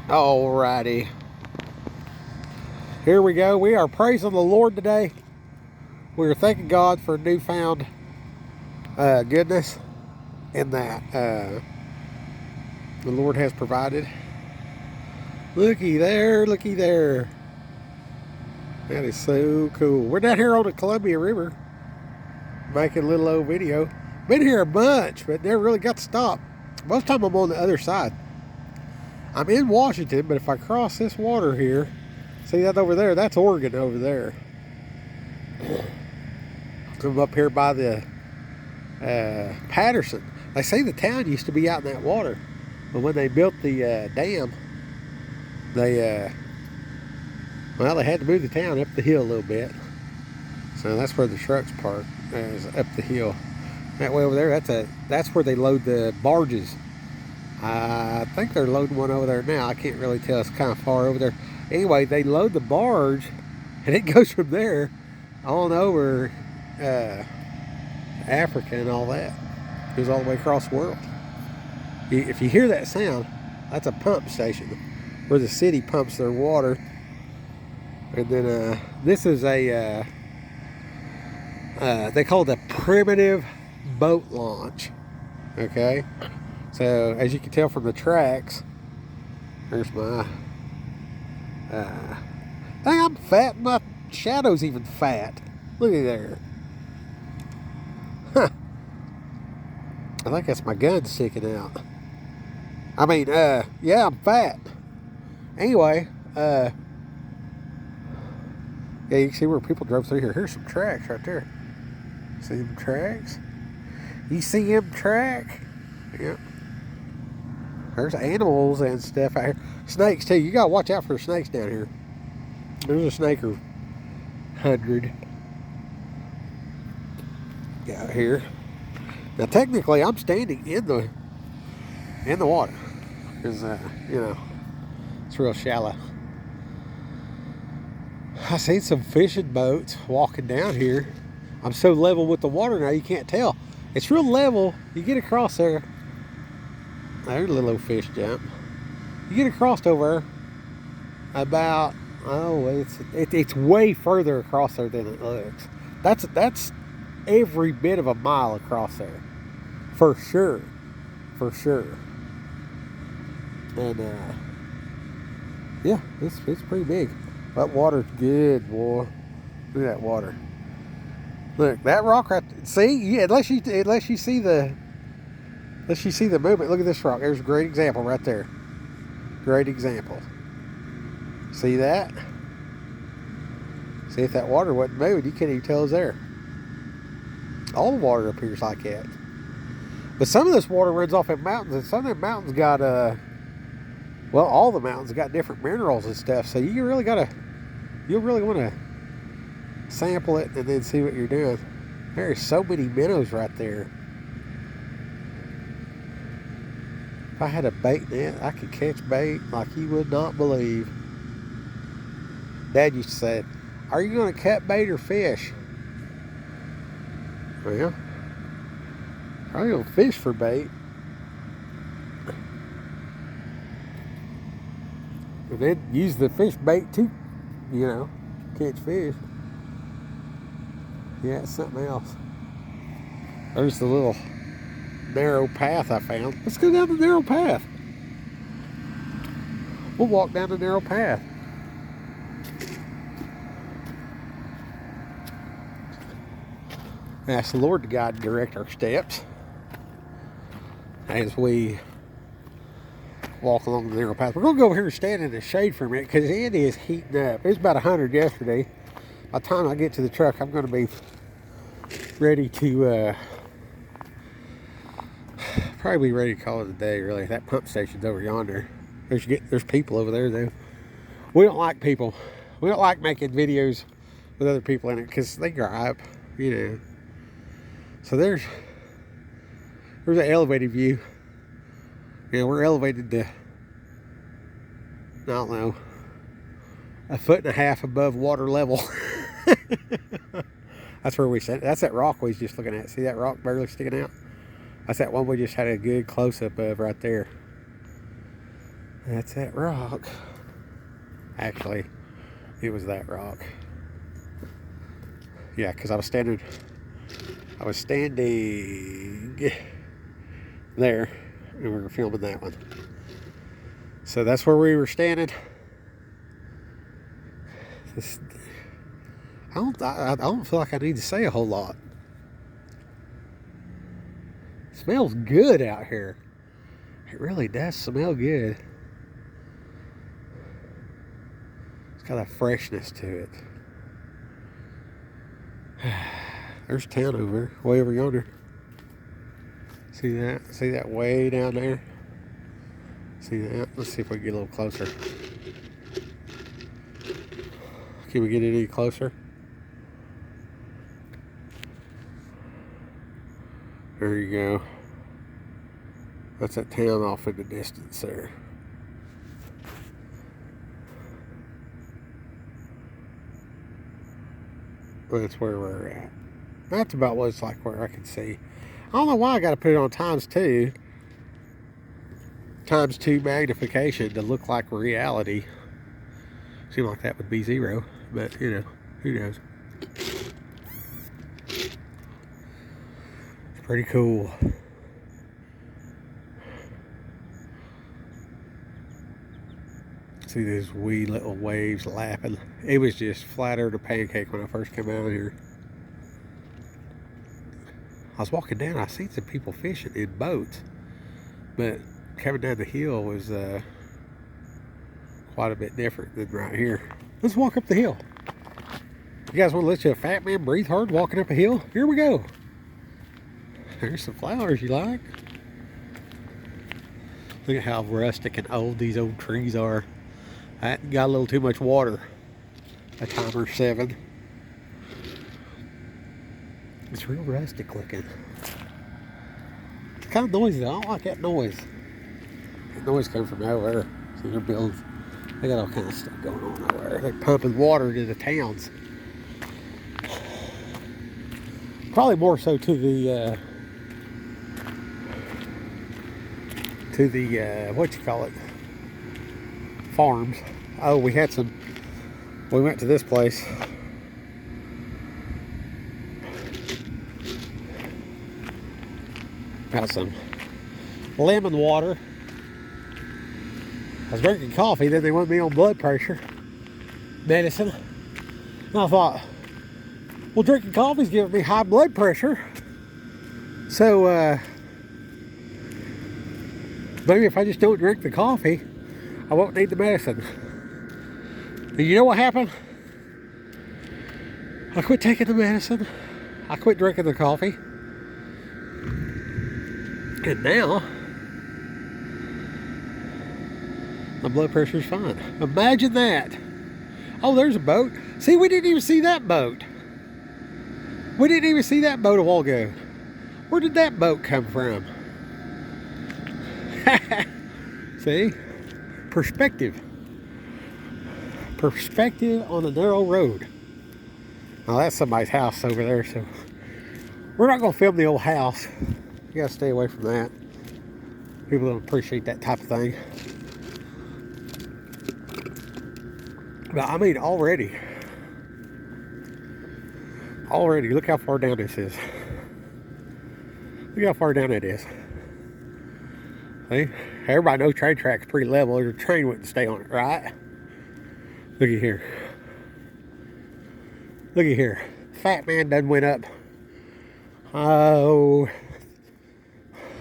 Alrighty. Here we go. We are praising the Lord today. We are thanking God for newfound goodness in that the Lord has provided. Looky there, looky there. That is so cool. We're down here on the Columbia River making a little old video. Been here a bunch, but never really got to stop. Most of the time I'm on the other side. I'm in Washington, but if I cross this water here, see that over there? That's Oregon over there. I'm up here by the Patterson. They say the town used to be out in that water, but when they built the dam, they had to move the town up the hill a little bit. So that's where the trucks park, is up the hill. That way over there, that's where they load the barges. I think they're loading one over there now. I can't really tell. It's kind of far over there. Anyway, they load the barge, and it goes from there on over Africa and all that. It goes all the way across the world. If you hear that sound, that's a pump station where the city pumps their water. And then this is a, they call it a primitive boat launch. Okay? So, as you can tell from the tracks, there's my, dang, I'm fat, my shadow's even fat. Look at there. Huh. I think that's my gun sticking out. I mean, yeah, I'm fat. Anyway, yeah, you can see where people drove through here. Here's some tracks right there. See them tracks? You see them track? Yep. There's animals and stuff out here. Snakes too. You gotta watch out for snakes down here. There's a snake or 100 out here. Now technically I'm standing in the water. Because you know, it's real shallow. I seen some fishing boats walking down here. I'm so level with the water now you can't tell. It's real level. You get across there. There's a little old fish jump. You get across over about, it's way further across there than it looks. That's every bit of a mile across there, for sure. And yeah, it's pretty big. That water's good, boy. Look at that water. Look, that rock right there. See, yeah, unless you see the movement. Look at this rock. There's a great example right there. Great example. See that? See, if that water wasn't moving, you can't even tell it's there. All the water up here is like that. But some of this water runs off in mountains, and some of the mountains got well, all the mountains got different minerals and stuff. So you'll really want to sample it and then see what you're doing. There are so many minnows right there. If I had a bait net, I could catch bait like you would not believe. Dad used to say, "Are you going to cut bait or fish?" Well, I'm going to fish for bait. And then use the fish bait to, catch fish. Yeah, it's something else. There's the little narrow path I found. Let's go down the narrow path. We'll walk down the narrow path. Ask the Lord to guide and direct our steps as we walk along the narrow path. We're going to go over here and stand in the shade for a minute because it is heating up. It was about 100 yesterday. By the time I get to the truck, I'm going to be ready to probably be ready to call it a day, really. That pump station's over yonder. There's people over there, though. We don't like people. We don't like making videos with other people in it because they gripe, So there's an elevated view. We're elevated to, I don't know, 1.5 feet above water level. That's where we sit. That's that rock we was just looking at. See that rock barely sticking out? That's that one we just had a good close-up of right there. That's that rock. Actually, it was that rock. Yeah, because I was standing there, and we were filming that one. So that's where we were standing. I don't feel like I need to say a whole lot. It smells good out here. It really does smell good. It's got a freshness to it. There's town over, way over yonder. See that? See that way down there? See that? Let's see if we can get a little closer. Can we get any closer? There you go. That's that town off in the distance there. That's where we're at. That's about what it's like where I can see. I don't know why I got to put it on ×2 magnification to look like reality. Seems like that would be 0, but you know, who knows? It's pretty cool. See these wee little waves lapping. It was just flatter than a pancake when I first came out here. I was walking down, I seen some people fishing in boats, but coming down the hill was quite a bit different than right here. Let's walk up the hill. You guys want to let you a fat man breathe hard walking up a hill? Here we go. There's some flowers you like. Look at how rustic and old these old trees are. I got a little too much water. A timer 7. It's real rustic looking. It's kind of noisy. I don't like that noise. That noise comes from over there. See, they're building. They got all kind of stuff going on over there. They're pumping water to the towns. Probably more so to the what you call it, farms. Oh, we went to this place. Got some lemon water. I was drinking coffee, then they wanted me on blood pressure medicine. And I thought, well, drinking coffee's giving me high blood pressure. So, maybe if I just don't drink the coffee, I won't need the medicine. And you know what happened? I quit taking the medicine. I quit drinking the coffee. And now, my blood pressure's fine. Imagine that. Oh, there's a boat. See, we didn't even see that boat. We didn't even see that boat a while ago. Where did that boat come from? See? Perspective. Perspective on a narrow road. Now that's somebody's house over there, so we're not going to film the old house. You got to stay away from that. People don't appreciate that type of thing. But I mean, already, look how far down this is. Look how far down it is. See? Everybody knows train track's pretty level, or the train wouldn't stay on it, right? Look at here. Look at here. Fat man done went up. Oh,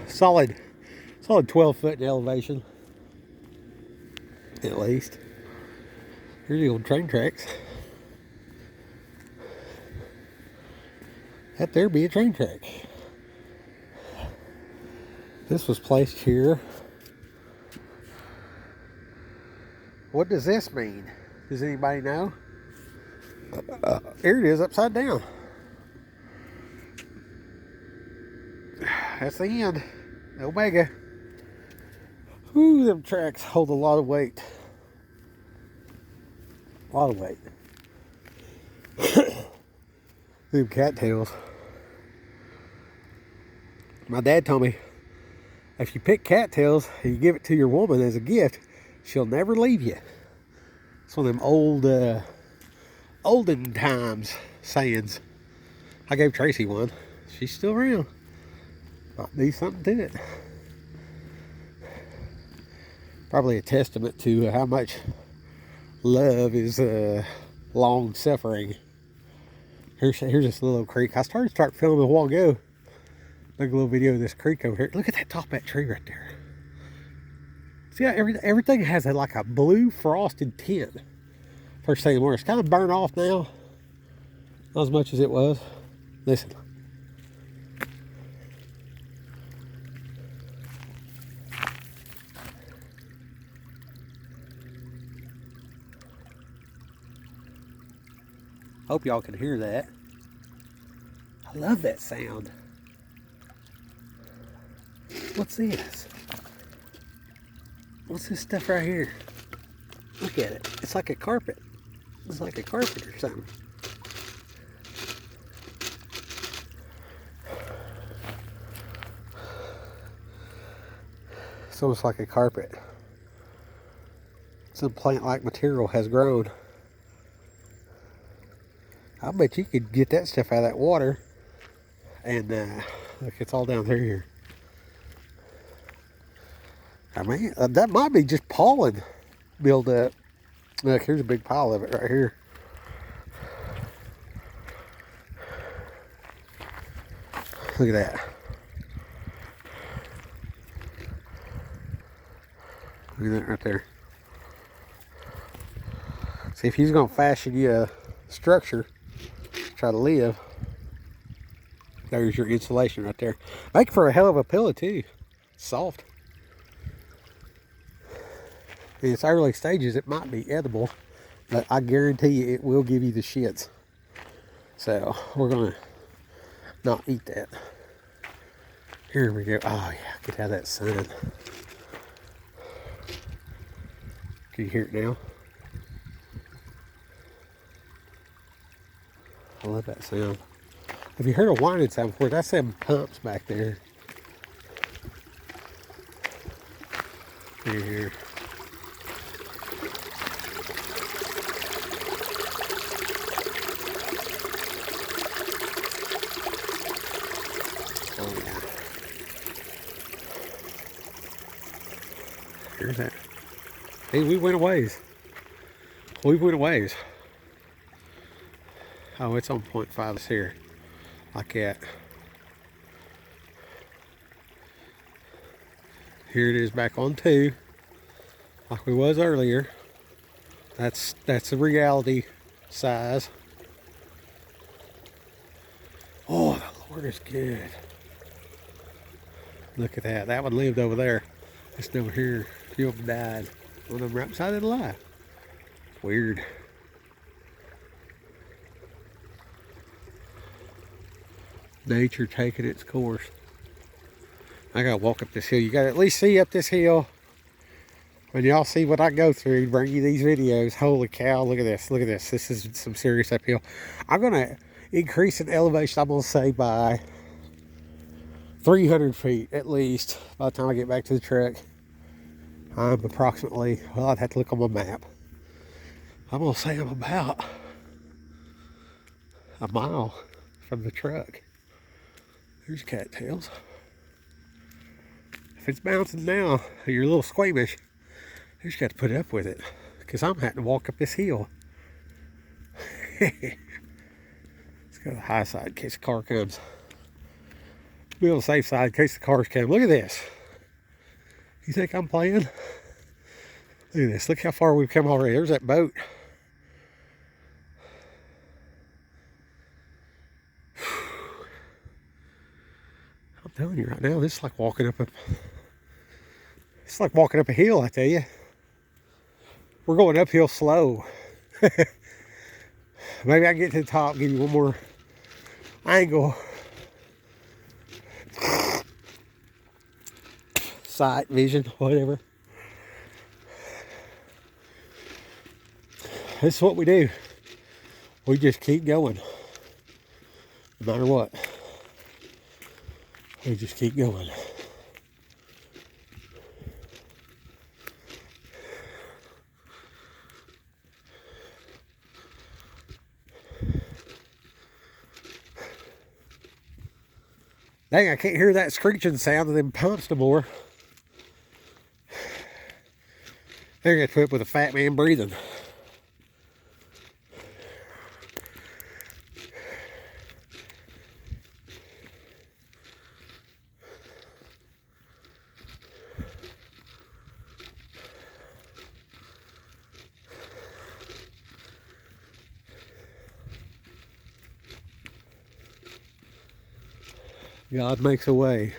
solid 12 foot in elevation. At least. Here's the old train tracks. That there be a train track. This was placed here. What does this mean? Does anybody know? Here it is, upside down. That's the end. Omega. Ooh, them tracks hold a lot of weight. A lot of weight. Them cattails. My dad told me, if you pick cattails and you give it to your woman as a gift, She'll never leave you. It's one of them old, olden times sayings. I gave Tracy one. She's still around. Might be something to it. Probably a testament to how much love is long suffering. Here's this little creek. I started filming a while ago. Make a little video of this creek over here. Look at that top of that tree right there. See how everything has like a blue frosted tint. First thing in the morning. It's kind of burnt off now. Not as much as it was. Listen. Hope y'all can hear that. I love that sound. What's this? What's this stuff right here? Look at it. It's like a carpet. It's like a carpet or something. It's almost like a carpet. Some plant-like material has grown. I bet you could get that stuff out of that water. And look, it's all down through here. I mean, that might be just pollen build up. Look, here's a big pile of it right here. Look at that. Look at that right there. See, if he's going to fashion you a structure, try to live, there's your insulation right there. Make for a hell of a pillow too. Soft. In its early stages, it might be edible, but I guarantee you it will give you the shits. So we're gonna not eat that. Here we go. Oh yeah, get out of that sun. Can you hear it now? I love that sound. Have you heard a whining sound before? That's them pumps back there. Here. Oh yeah. Here's that. Hey, we went a ways. We went a ways. Oh, it's on 0.5 here. Like that. Here it is back on 2. Like we was earlier. That's the reality size. Oh, the Lord is good. Look at that. That one lived over there. This one over here. A few of them died. One of them right beside it alive. Weird. Nature taking its course. I gotta walk up this hill. You gotta at least see up this hill. When y'all see what I go through, bring you these videos. Holy cow, look at this. Look at this. This is some serious uphill. I'm gonna increase in elevation, I'm gonna say by 300 feet at least by the time I get back to the truck. I'm approximately, well, I'd have to look on my map. I'm gonna say I'm about a mile from the truck. There's cattails. If it's bouncing now, you're a little squeamish. You just got to put up with it, because I'm having to walk up this hill. Let's go to the high side in case the car comes. Be on the safe side in case the cars come. Look at this. You think I'm playing? Look at this. Look how far we've come already. There's that boat. I'm telling you right now, this is like walking up it's like walking up a hill, I tell you. We're going uphill slow. Maybe I can get to the top, give you one more angle. Sight, vision, whatever. This is what we do. We just keep going. No matter what. We just keep going. Dang, I can't hear that screeching sound of them pumps no more. They're going to put up with a fat man breathing. God makes a way.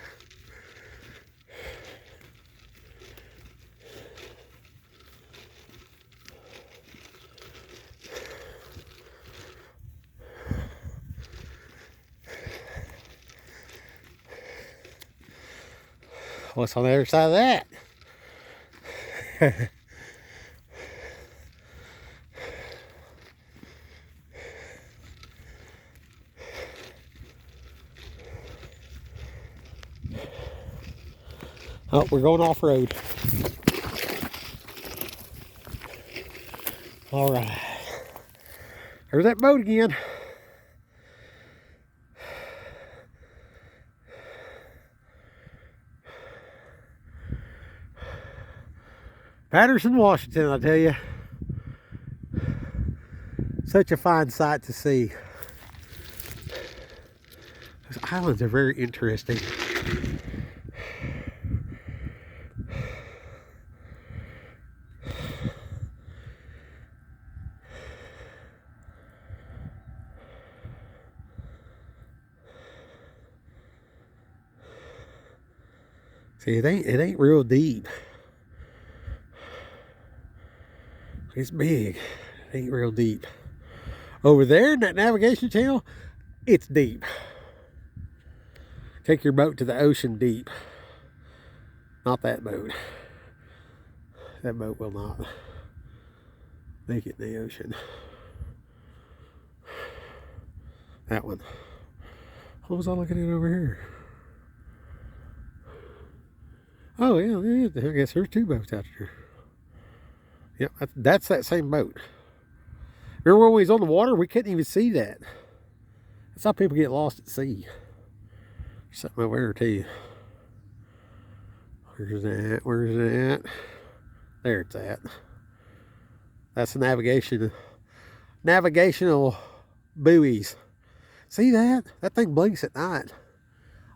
What's on the other side of that? Oh, we're going off-road. All right. There's that boat again. Patterson, Washington, I tell you. Such a fine sight to see. Those islands are very interesting. See, it ain't real deep. It's big. It ain't real deep. Over there in that navigation channel, it's deep. Take your boat to the ocean deep. Not that boat. That boat will not make it in the ocean. That one. What was I looking at over here? Oh, yeah, I guess there's two boats out there. Yep, that's that same boat. Remember when we was on the water? We couldn't even see that. That's how people get lost at sea. There's something over there too. Where's that? Where's that? There it's at. That's the navigational buoys. See that? That thing blinks at night.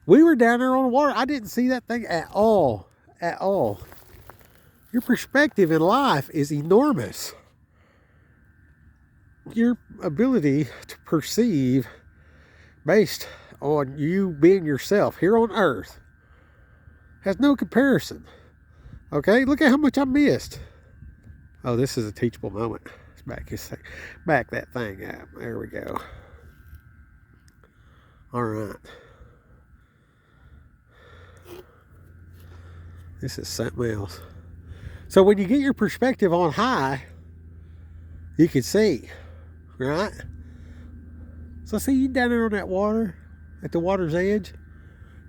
We were down there on the water. I didn't see that thing at all. At all. Your perspective in life is enormous. Your ability to perceive based on you being yourself here on earth has no comparison. Okay, look at how much I missed. Oh, this is a teachable moment. Let's back that thing up. There we go. All right. This is something else. So when you get your perspective on high, you can see, right? So see you down there on that water, at the water's edge,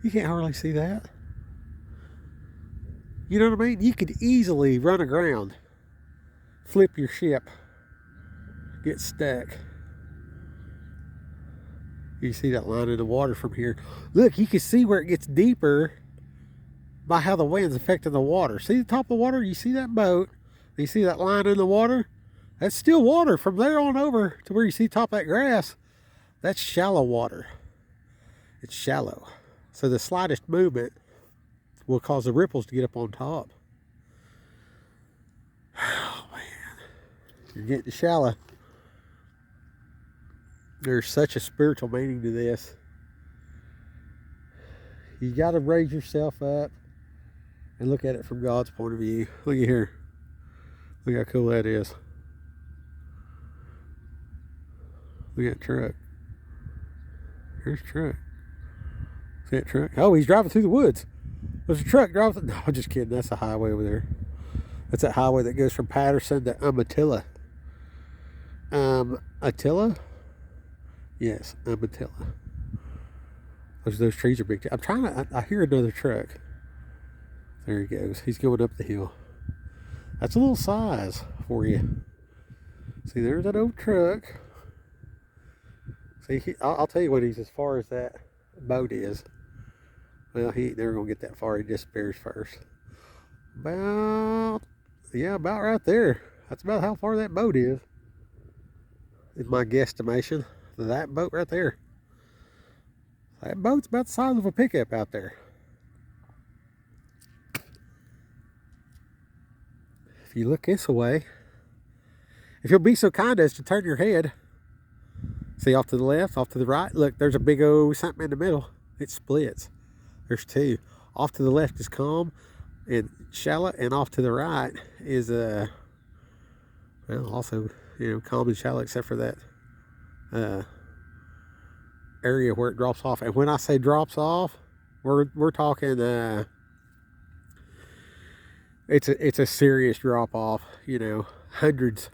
you can't hardly see that. You know what I mean? You could easily run aground, flip your ship, get stuck. You see that line in the water from here. Look, you can see where it gets deeper by how the wind's affecting the water. See the top of the water? You see that boat? You see that line in the water? That's still water. From there on over to where you see top of that grass, that's shallow water. It's shallow. So the slightest movement will cause the ripples to get up on top. Oh man, you're getting shallow. There's such a spiritual meaning to this. You got to raise yourself up and look at it from God's point of view. Look at here. Look how cool that is. Look at that truck. Here's a truck. See that truck? Oh, he's driving through the woods. There's a truck driving. No, I'm just kidding. That's a highway over there. That's that highway that goes from Patterson to Umatilla. Attila? Yes, Umatilla. Those trees are big. I'm trying to. I hear another truck. There he goes. He's going up the hill. That's a little size for you. See, there's that old truck. See, I'll tell you what he's as far as that boat is. Well, he ain't never gonna get that far. He disappears first. About, yeah, about right there. That's about how far that boat is. In my guesstimation, that boat right there. That boat's about the size of a pickup out there. If you look this way, if you'll be so kind as to turn your head, see off to the left, off to the right, look, there's a big old something in the middle. It splits. There's two. Off to the left is calm and shallow, and off to the right is well, also, you know, calm and shallow, except for that area where it drops off. And when I say drops off, we're talking it's a serious drop off, you know, hundreds.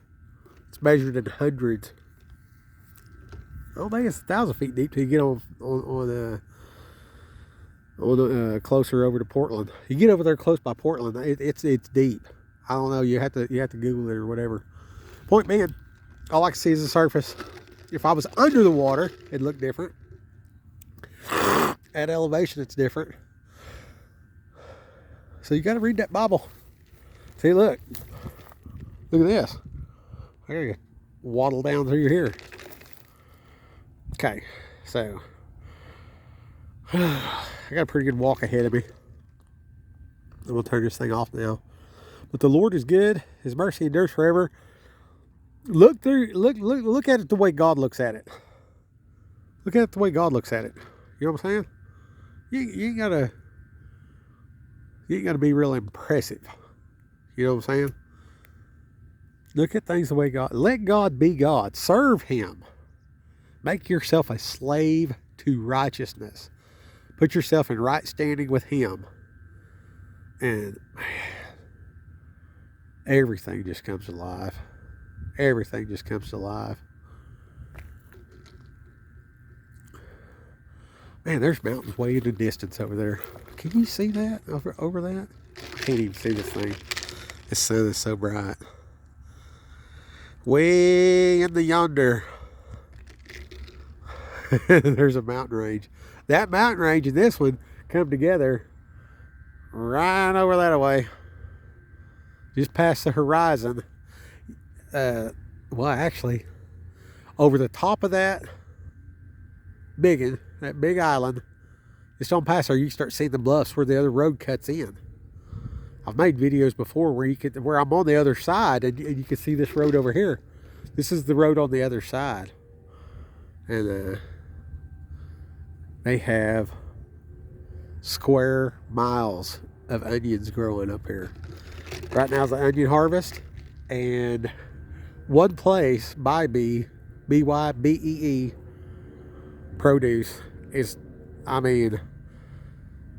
It's measured in hundreds. I don't think it's 1,000 feet deep till you get on closer over to Portland. You get over there close by Portland, it's deep. I don't know. You have to Google it or whatever. Point being, all I can see is the surface. If I was under the water, it'd look different. At elevation, it's different. So you got to read that Bible. See, look at this. I gotta waddle down through here. Okay, so I got a pretty good walk ahead of me. I'm gonna turn this thing off now. But the Lord is good. His mercy endures forever. Look at it the way God looks at it. Look at it the way God looks at it. You know what I'm saying? You ain't gotta be real impressive. You know what I'm saying? Look at things the way God. Let God be God. Serve Him. Make yourself a slave to righteousness. Put yourself in right standing with Him. And man, everything just comes alive. Everything just comes to life. Man, there's mountains way in the distance over there. Can you see that over that? I can't even see this thing. The sun is so bright. Way in the yonder, there's a mountain range. That mountain range and this one come together right over that way. Just past the horizon. Well, actually, over the top of that big island, just on past there, you start seeing the bluffs where the other road cuts in. I've made videos before where I'm on the other side and you can see this road over here. This is the road on the other side. And they have square miles of onions growing up here. Right now is the onion harvest, and one place, BYBEE produce is, I mean,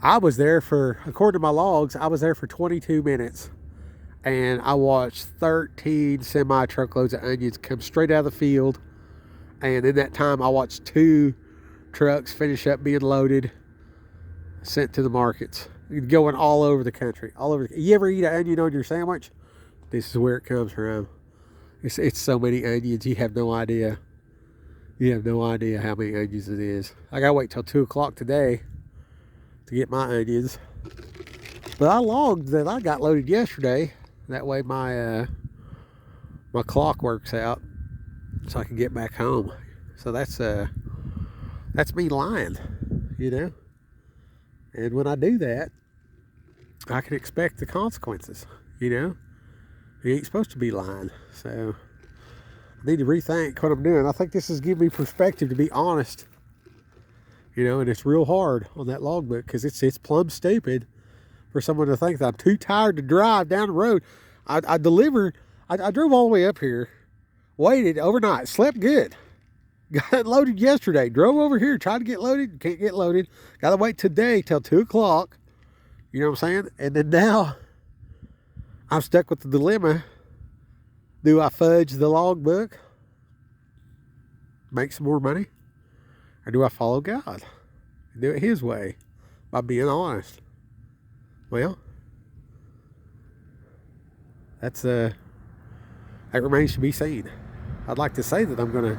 I was there for, according to my logs, I was there for 22 minutes. And I watched 13 semi-truckloads of onions come straight out of the field. And in that time, I watched 2 trucks finish up being loaded, sent to the markets, going all over the country. All over. You ever eat an onion on your sandwich? This is where it comes from. It's so many onions, you have no idea. You have no idea how many onions it is. I gotta wait till 2 o'clock today to get my onions. But I logged that I got loaded yesterday. That way my clock works out so I can get back home. So that's me lying, you know. And when I do that, I can expect the consequences, you know. You ain't supposed to be lying. So I need to rethink what I'm doing. I think this has given me perspective to be honest, you know. And it's real hard on that logbook because it's plumb stupid for someone to think that I'm too tired to drive down the road. I drove all the way up here, waited overnight, slept good, got it loaded yesterday, drove over here, tried to get loaded, can't get loaded, gotta wait today till 2 o'clock, you know what I'm saying? And then now I'm stuck with the dilemma. Do I fudge the logbook, make some more money, or do I follow God and do it His way by being honest? Well, that remains to be seen. I'd like to say that I'm going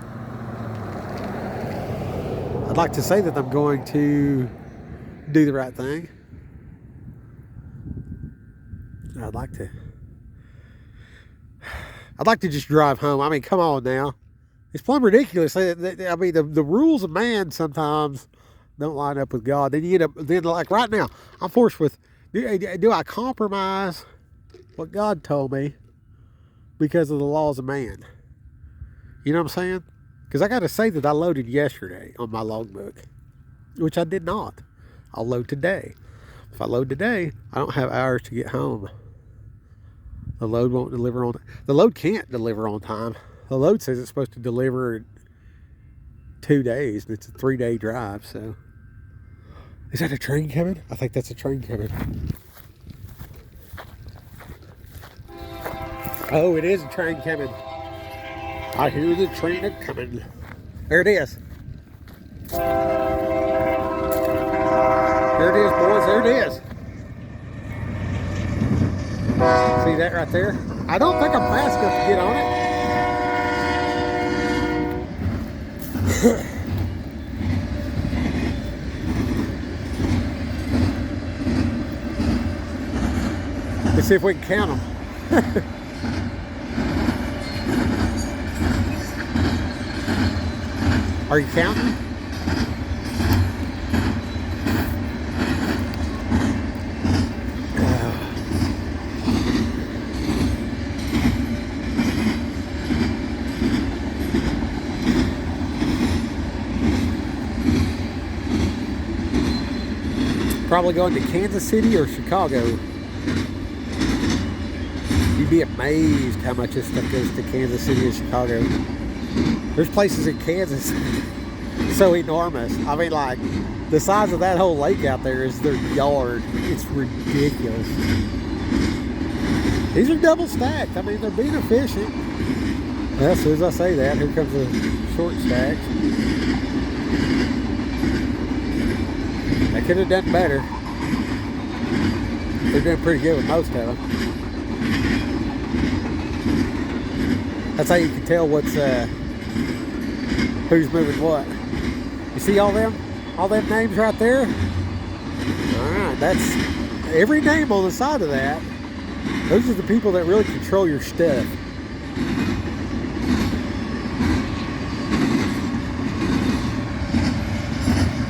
to do the right thing. I'd like to just drive home. I mean, come on now. It's plumb ridiculous. I mean, the rules of man sometimes don't line up with God. Then you end up, then like right now, I'm forced with, do I compromise what God told me because of the laws of man? You know what I'm saying? Because I got to say that I loaded yesterday on my logbook, which I did not. I'll load today. If I load today, I don't have hours to get home. The load won't deliver on time. The load can't deliver on time. The load says it's supposed to deliver in 2 days, and it's a 3-day drive, so. Is that a train coming? I think that's a train coming. Oh, it is a train coming. I hear the train a coming. There it is. There it is, boys. There it is. See that right there? I don't think I'm fast enough to get on it. Let's see if we can count them. Are you counting? Probably going to Kansas City or Chicago. You'd be amazed how much this stuff goes to Kansas City and Chicago. There's places in Kansas so enormous. I mean, like, the size of that whole lake out there is their yard. It's ridiculous. These are double stacked. I mean, they're being efficient. Well, as soon as I say that, here comes the short stacks. They could have done better. They're doing pretty good with most of them. That's how you can tell what's who's moving what. You see all them names right there? Alright, that's every name on the side of that. Those are the people that really control your stuff.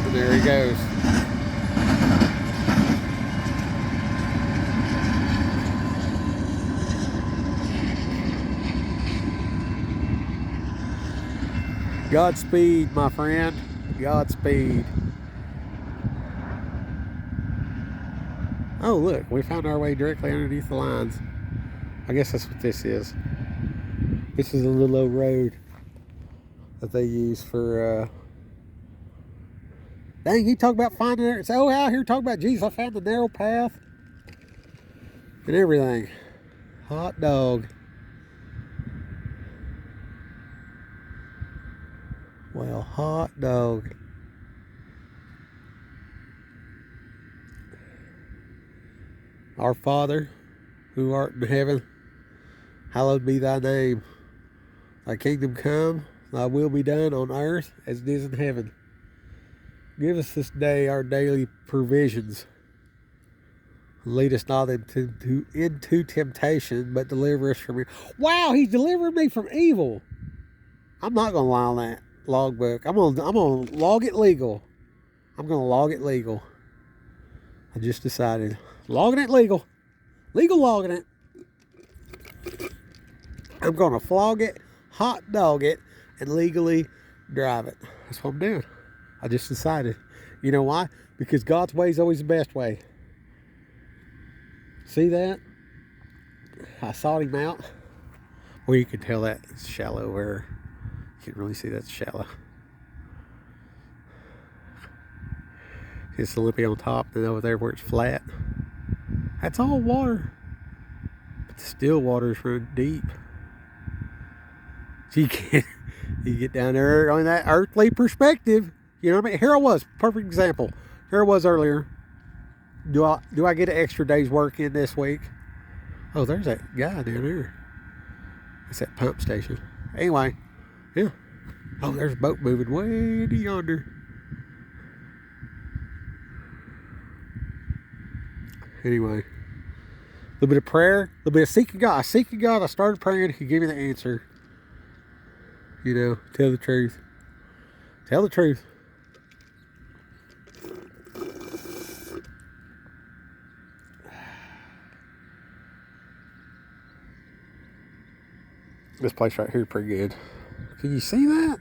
And there he goes. Godspeed, my friend. Godspeed. Oh, look, we found our way directly underneath the lines. I guess that's what this is. This is a little old road that they use for, dang, he talked about finding it. So out here talking about, Jesus, I found the narrow path and everything. Hot dog. Well, hot dog. Our Father, who art in heaven, hallowed be thy name. Thy kingdom come, thy will be done on earth as it is in heaven. Give us this day our daily provisions. Lead us not into temptation, but deliver us from evil. Wow, he's delivering me from evil. I'm not going to lie on that logbook. I'm gonna log it legal. I'm gonna log it legal. I just decided. Logging it legal. Legal logging it. I'm gonna flog it, hot dog it, and legally drive it. That's what I'm doing. I just decided. You know why? Because God's way is always the best way. See that? I sought him out. Well, you can tell that it's shallow over. You can't really see that's shallow. It's lippy on top, then over there where it's flat. That's all water. But the still water is running deep. So you get down there on that earthly perspective. You know what I mean? Here I was, perfect example. Here I was earlier. Do I get an extra day's work in this week? Oh, there's that guy down there. It's that pump station. Anyway, yeah. Oh, there's a boat moving way to yonder. Anyway, a little bit of prayer, a little bit of seeking God. I seeking God. I started praying. He gave me the answer. You know, tell the truth. Tell the truth. This place right here is pretty good. Can you see that?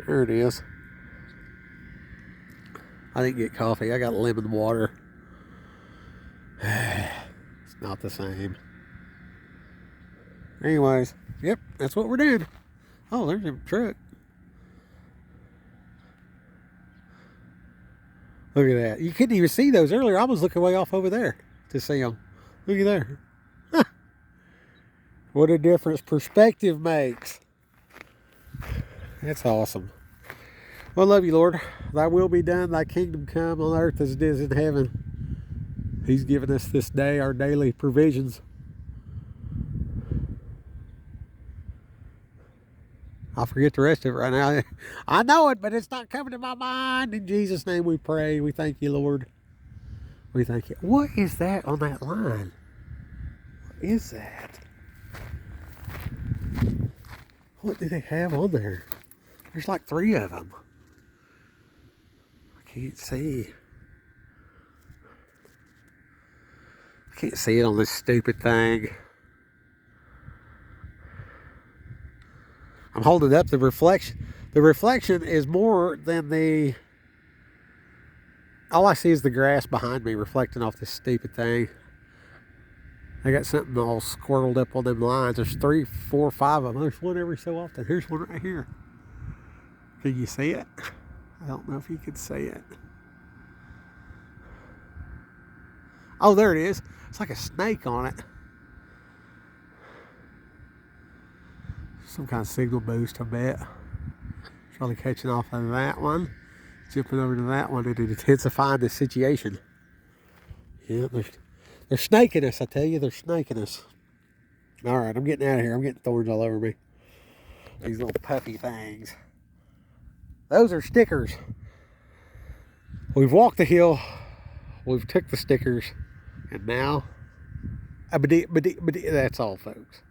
There it is. I didn't get coffee. I got lemon water. It's not the same. Anyways, yep, that's what we're doing. Oh, there's a truck. Look at that. You couldn't even see those earlier. I was looking way off over there to see them. Look at there. Huh. What a difference perspective makes. That's awesome. Well, I love you, Lord. Thy will be done. Thy kingdom come on earth as it is in heaven. He's given us this day our daily provisions. I'll forget the rest of it right now. I know it, but it's not coming to my mind. In Jesus' name we pray. We thank you, Lord. We thank you. What is that on that line? What is that? What do they have on there? There's like 3 of them. I can't see. I can't see it on this stupid thing. I'm holding up the reflection. The reflection is more than the... All I see is the grass behind me reflecting off this stupid thing. I got something all squirreled up on them lines. There's 3, 4, 5 of them. There's one every so often. Here's one right here. Can you see it? I don't know if you can see it. Oh, there it is. It's like a snake on it. Some kind of signal boost, I bet. Probably catching off of that one. Jumping over to that one and intensifying the situation. Yeah, they're snaking us, I tell you. They're snaking us. All right, I'm getting out of here. I'm getting thorns all over me. These little puffy things. Those are stickers. We've walked the hill. We've took the stickers. And now, that's all, folks.